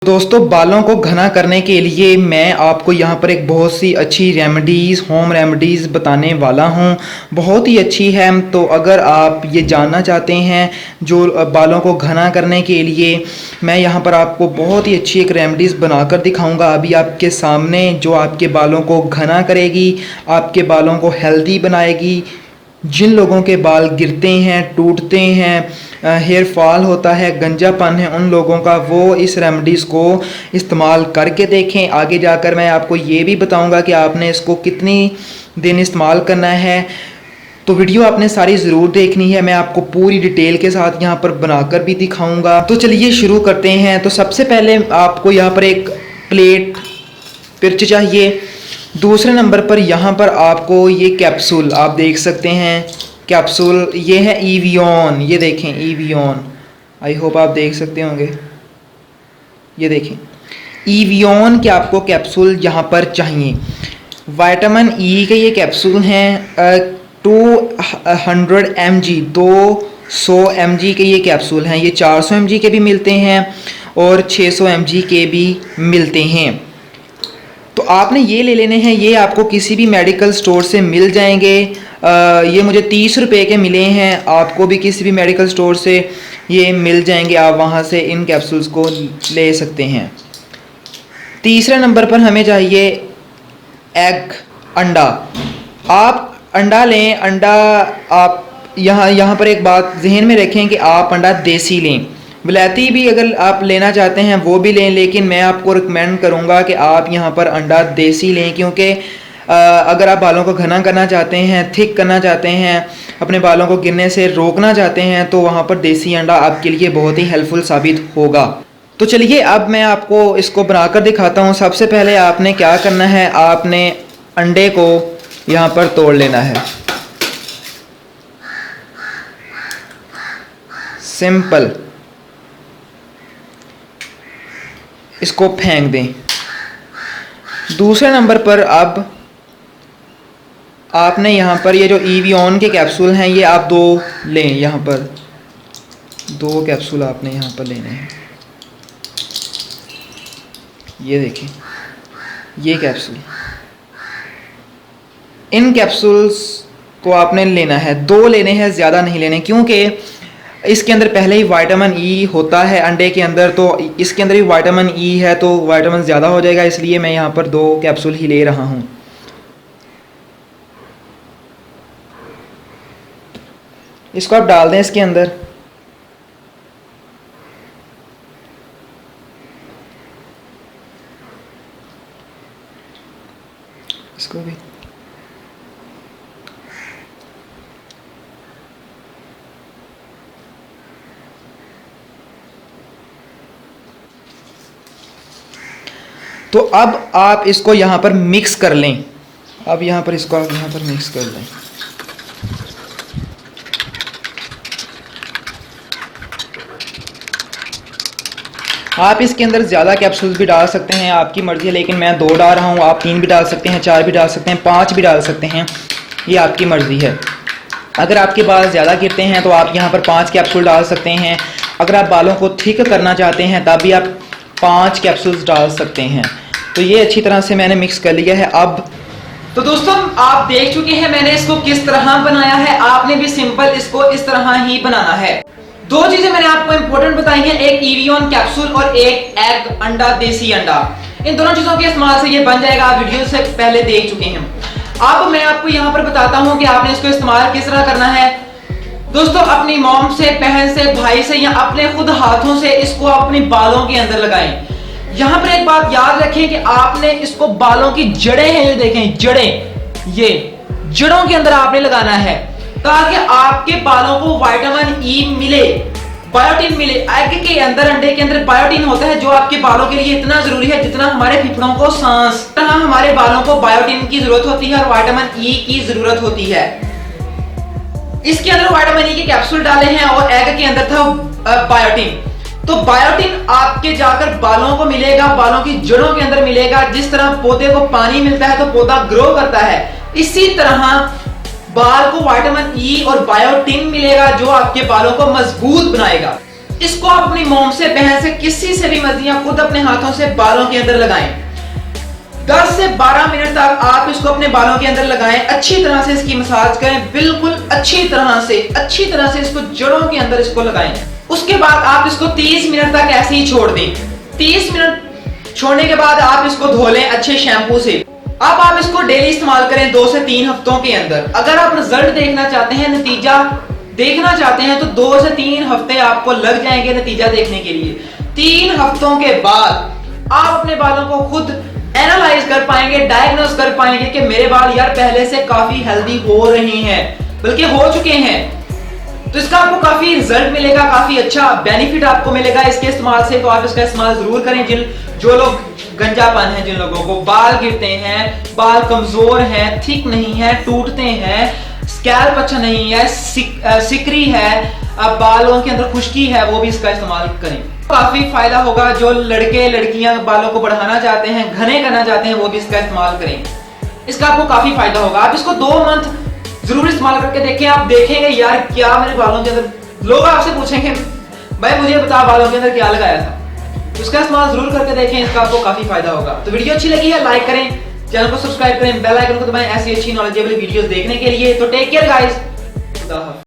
दोस्तों, बालों को घना करने के लिए मैं आपको यहाँ पर एक बहुत सी अच्छी रेमेडीज़, होम रेमेडीज़ बताने वाला हूँ। बहुत ही अच्छी है। तो अगर आप ये जानना चाहते हैं जो बालों को घना करने के लिए, मैं यहाँ पर आपको बहुत ही अच्छी एक रेमेडीज़ बनाकर दिखाऊंगा अभी आपके सामने, जो आपके बालों को घना करेगी, आपके बालों को हेल्दी बनाएगी। जिन लोगों के बाल गिरते हैं, टूटते हैं, हेयर फॉल होता है, गंजापन है, उन लोगों का वो इस रेमेडीज़ को इस्तेमाल करके देखें। आगे जाकर मैं आपको ये भी बताऊंगा कि आपने इसको कितनी दिन इस्तेमाल करना है। तो वीडियो आपने सारी ज़रूर देखनी है, मैं आपको पूरी डिटेल के साथ यहाँ पर बनाकर भी दिखाऊंगा। तो चलिए शुरू करते हैं। तो सबसे पहले आपको यहाँ पर एक प्लेट पिर्च चाहिए। दूसरे नंबर पर यहाँ पर आपको ये कैप्सूल आप देख सकते हैं। कैप्सूल ये है एवियन, ये देखें एवियन, आई होप आप देख सकते होंगे। ये देखें एवियन के आपको कैप्सूल यहाँ पर चाहिए। विटामिन ई के ये कैप्सूल हैं 200 mg, 200 mg के ये कैप्सूल हैं। ये 400 mg के भी मिलते हैं और 600 mg के भी मिलते हैं। तो आपने ये ले लेने हैं। ये आपको किसी भी मेडिकल स्टोर से मिल जाएंगे। ये मुझे 30 रुपये के मिले हैं, आपको भी किसी भी मेडिकल स्टोर से ये मिल जाएंगे। आप वहाँ से इन कैप्सूल्स को ले सकते हैं। तीसरे नंबर पर हमें चाहिए एग, अंडा। आप अंडा लें। अंडा आप यहाँ पर एक बात जहन में रखें कि आप अंडा देसी लें। विलायती भी अगर आप लेना चाहते हैं वो भी लें, लेकिन मैं आपको रिकमेंड करूंगा कि आप यहाँ पर अंडा देसी लें, क्योंकि अगर आप बालों को घना करना चाहते हैं, थिक करना चाहते हैं, अपने बालों को गिरने से रोकना चाहते हैं, तो वहाँ पर देसी अंडा आपके लिए बहुत ही हेल्पफुल साबित होगा। तो चलिए अब मैं आपको इसको बनाकर दिखाता हूँ। सबसे पहले आपने क्या करना है, आपने अंडे को यहाँ पर तोड़ लेना है। सिंपल, इसको फेंक दें। दूसरे नंबर पर अब आपने यहाँ पर ये जो एवियन के कैप्सूल हैं, ये आप 2 लें। यहाँ पर 2 कैप्सूल आपने यहाँ पर लेने हैं। ये देखें ये कैप्सूल, इन कैप्सूल्स को आपने लेना है। 2 लेने हैं, ज़्यादा नहीं लेने, क्योंकि इसके अंदर पहले ही विटामिन ई होता है अंडे के अंदर, तो इसके अंदर भी विटामिन ई है, तो विटामिन ज़्यादा हो जाएगा, इसलिए मैं यहाँ पर 2 कैप्सूल ही ले रहा हूँ। इसको आप डाल दें इसके अंदर। इसको भी तो अब आप इसको यहाँ पर मिक्स कर लें। अब यहाँ पर इसको आप यहाँ पर मिक्स कर लें। आप इसके अंदर ज़्यादा कैप्सूल्स भी डाल सकते हैं, आपकी मर्ज़ी है, लेकिन मैं 2 डाल रहा हूँ। आप 3 भी डाल सकते हैं, 4 भी डाल सकते हैं, 5 भी डाल सकते हैं, ये आपकी मर्ज़ी है। अगर आपके बाल ज़्यादा गिरते हैं तो आप यहाँ पर 5 कैप्सूल डाल सकते हैं। अगर आप बालों को थिक करना चाहते हैं तब भी आप 5 कैप्सूल्स डाल सकते हैं। तो ये अच्छी तरह से मैंने मिक्स कर लिया है। अब तो दोस्तों आप देख चुके हैं मैंने इसको किस तरह बनाया है। आपने भी सिंपल इसको इस तरह ही बनाना है। 2 चीजें मैंने आपको इंपॉर्टेंट बताई हैं, एक एवियन कैप्सूल और एक एग, अंडा, देसी अंडा। इन दोनों चीजों के इस्तेमाल से ये बन जाएगा। आप वीडियो से पहले देख चुके हैं। अब मैं आपको यहाँ पर बताता हूँ कि आपने इसको इस्तेमाल किस तरह करना है। दोस्तों अपनी मॉम से, बहन से, भाई से या अपने खुद हाथों से इसको अपने बालों के अंदर लगाएं। यहाँ पर एक बात याद रखें कि आपने इसको बालों की जड़ें हैं, ये देखें जड़ें, ये जड़ों के अंदर आपने लगाना है, ताकि आपके बालों को विटामिन ई मिले, बायोटिन मिले। एग के अंदर, अंडे के अंदर बायोटिन होता है, जो आपके बालों के लिए इतना जरूरी है जितना हमारे फेफड़ों को सांस, तरह हमारे बालों को बायोटिन की जरूरत होती है और विटामिन ई की जरूरत होती है। इसके अंदर विटामिन ई के कैप्सूल डाले हैं और एग के अंदर था बायोटिन। तो बायोटिन आपके जाकर बालों को मिलेगा, बालों की जड़ों के अंदर मिलेगा। जिस तरह पौधे को पानी मिलता है तो पौधा ग्रो करता है, इसी तरह बाल को विटामिन ई और बायोटिन मिलेगा, जो आपके बालों को मजबूत बनाएगा। इसको आप अपनी मोम से, बहन से, किसी से भी मर्जी आप खुद अपने हाथों से बालों के अंदर लगाएं। 10 से 12 मिनट तक आप इसको अपने बालों के अंदर लगाएं, अच्छी तरह से इसकी मसाज करें, बिल्कुल अच्छी तरह से इसको जड़ों के अंदर इसको लगाएं। उसके बाद आप इसको 30 मिनट तक ऐसे ही छोड़ दें। 30 मिनट छोड़ने के बाद आप इसको धो लें अच्छे शैम्पू से। अब आप इसको डेली इस्तेमाल करें 2 से 3 हफ्तों के अंदर। अगर आप रिजल्ट देखना चाहते हैं, नतीजा देखना चाहते हैं, तो 2 से 3 हफ्ते आपको लग जाएंगे नतीजा देखने के लिए। 3 हफ्तों के बाद आप अपने बालों को खुद एनालाइज कर पाएंगे, डायग्नोस कर पाएंगे कि मेरे बाल यार पहले से काफी हेल्दी हो रहे हैं, बल्कि हो चुके हैं। तो इसका आपको काफी रिजल्ट मिलेगा, काफी अच्छा बेनिफिट आपको मिलेगा इसके इस्तेमाल से। तो आप इसका इस्तेमाल जरूर करें। जो लोग गंजापन है, जिन लोगों को बाल गिरते हैं, बाल कमजोर हैं, थिक नहीं है, टूटते हैं, स्कैल्प अच्छा नहीं है, सिकरी है, बालों के अंदर खुश्की है, वो भी इसका इस्तेमाल करें। काफी फायदा होगा। जो लड़के लड़कियां बालों को बढ़ाना चाहते हैं, घने करना चाहते हैं, वो भी इसका इस्तेमाल करें। इसका आपको काफी फायदा होगा। आप इसको 2 मंथ जरूर इस्तेमाल करके देखें। आप देखेंगे यार क्या मेरे बालों के अंदर, लोग आपसे पूछेंगे भाई मुझे बता बालों के अंदर क्या लगाया था। इसका इस्तेमाल जरूर करके देखें, इसका आपको काफी फायदा होगा। तो वीडियो अच्छी लगी है लाइक करें, चैनल को सब्सक्राइब करें, बेल आइकन को दबाएं ऐसी अच्छी नॉलेजेबल वीडियोस देखने के लिए। तो टेक केयर गाइस।